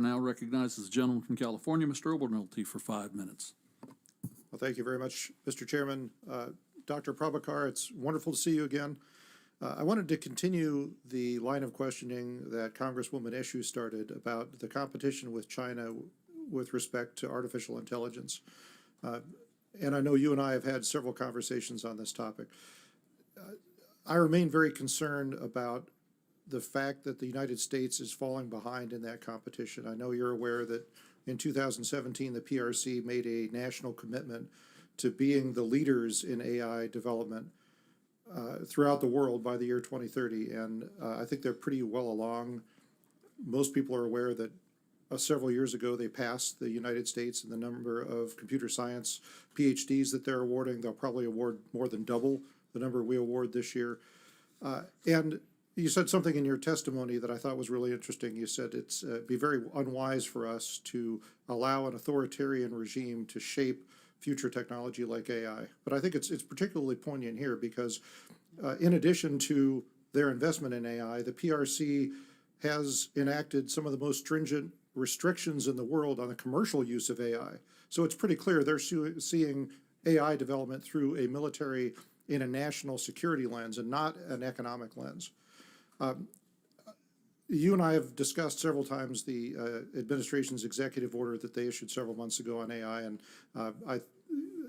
Now recognizes the gentleman from California, Mr. Obernolte, for 5 minutes. Well, thank you very much, Mr. Chairman. Dr. Prabhakar, it's wonderful to see you again. I wanted to continue the line of questioning that Congresswoman Eshoo started about the competition with China with respect to artificial intelligence. And I know you and I have had several conversations on this topic. I remain very concerned about the fact that the United States is falling behind in that competition. I know you're aware that in 2017, the PRC made a national commitment to being the leaders in AI development throughout the world by the year 2030. And I think they're pretty well along. Most people are aware that several years ago, they passed the United States in the number of computer science PhDs that they're awarding. They'll probably award more than double the number we award this year. And you said something in your testimony that I thought was really interesting. You said it's be very unwise for us to allow an authoritarian regime to shape future technology like AI. But I think it's particularly poignant here because in addition to their investment in AI, the PRC has enacted some of the most stringent restrictions in the world on the commercial use of AI. So it's pretty clear they're seeing AI development through a military in a national security lens and not an economic lens. You and I have discussed several times the administration's executive order that they issued several months ago on AI, and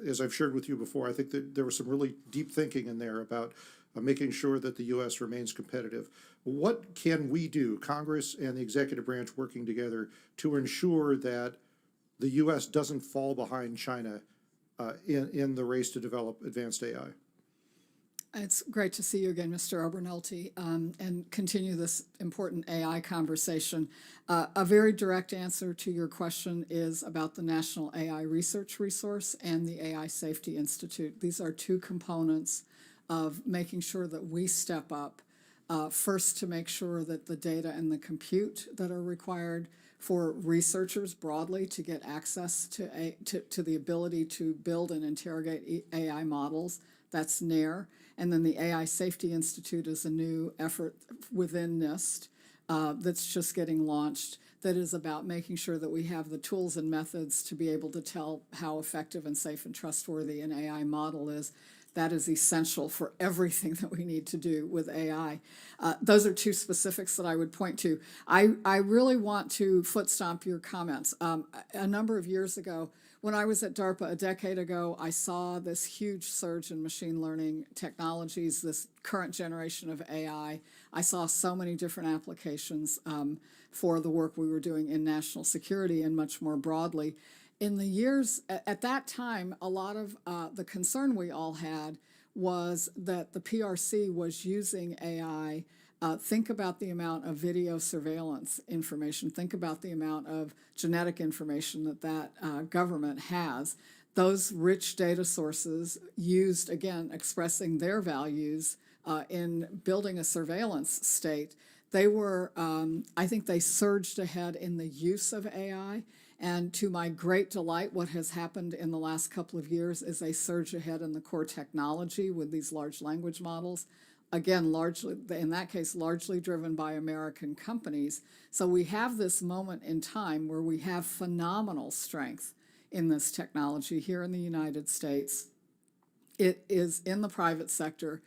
as I've shared with you before, I think that there was some really deep thinking in there about making sure that the U.S. remains competitive. What can we do, Congress and the executive branch working together, to ensure that the U.S. doesn't fall behind China in the race to develop advanced AI? It's great to see you again, Mr. Obernolte, and continue this important AI conversation. A very direct answer to your question is about the National AI Research Resource and the AI Safety Institute. These are two components of making sure that we step up, first to make sure that the data and the compute that are required for researchers broadly to get access to the ability to build and interrogate AI models, that's NAIR. And then the AI Safety Institute is a new effort within NIST that's just getting launched that is about making sure that we have the tools and methods to be able to tell how effective and safe and trustworthy an AI model is. That is essential for everything that we need to do with AI. Those are two specifics that I would point to. I really want to foot stomp your comments. A number of years ago, when I was at DARPA a decade ago, I saw this huge surge in machine learning technologies, this current generation of AI. I saw so many different applications for the work we were doing in national security and much more broadly. In the years, at that time, a lot of the concern we all had was that the PRC was using AI. Think about the amount of video surveillance information. Think about the amount of genetic information that government has. Those rich data sources used, again, expressing their values in building a surveillance state. They were, I think they surged ahead in the use of AI. And to my great delight, what has happened in the last couple of years is a surge ahead in the core technology with these large language models. Again, largely, in that case, largely driven by American companies. So we have this moment in time where we have phenomenal strength in this technology here in the United States. It is in the private sector.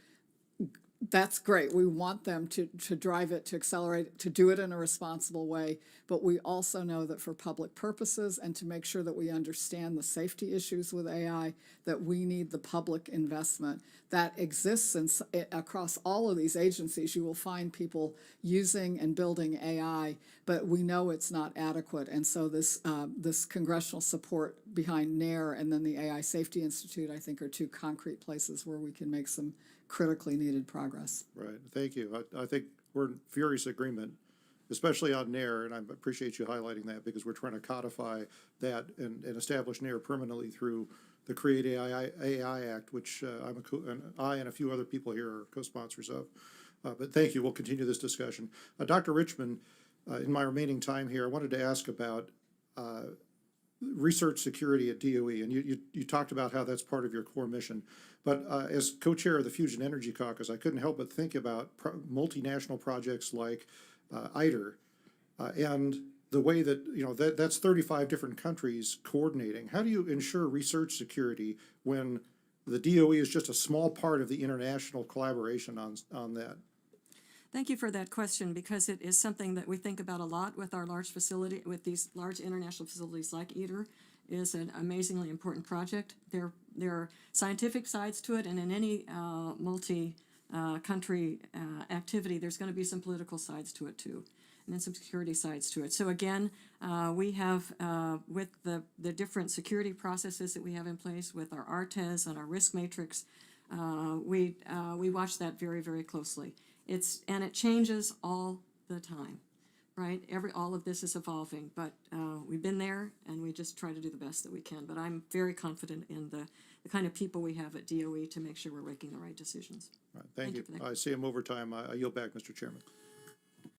That's great. We want them to drive it, to accelerate it, to do it in a responsible way. But we also know that for public purposes and to make sure that we understand the safety issues with AI, that we need the public investment that exists across all of these agencies. You will find people using and building AI, but we know it's not adequate. And so this congressional support behind NAIR and then the AI Safety Institute, I think, are two concrete places where we can make some critically needed progress. Right. Thank you. I think we're in furious agreement, especially on NAIR, and I appreciate you highlighting that because we're trying to codify that and establish NAIR permanently through the Create AI Act, which I and a few other people here are co-sponsors of. But thank you. We'll continue this discussion. Dr. Richmond, in my remaining time here, I wanted to ask about research security at DOE, and you talked about how that's part of your core mission. But as co-chair of the Fusion Energy Caucus, I couldn't help but think about multinational projects like ITER and the way that, you know, that's 35 different countries coordinating. How do you ensure research security when the DOE is just a small part of the international collaboration on that? Thank you for that question, because it is something that we think about a lot with our large facility, with these large international facilities like ITER. It is an amazingly important project. There are scientific sides to it, and in any multi-country activity, there's going to be some political sides to it too, and then some security sides to it. So again, we have, with the different security processes that we have in place, with our RTES and our risk matrix, we watch that very, very closely. And it changes all the time, right? All of this is evolving, but we've been there, and we just try to do the best that we can. But I'm very confident in the kind of people we have at DOE to make sure we're making the right decisions. All right, thank you. For that. I see I'm over time. I yield back, Mr. Chairman.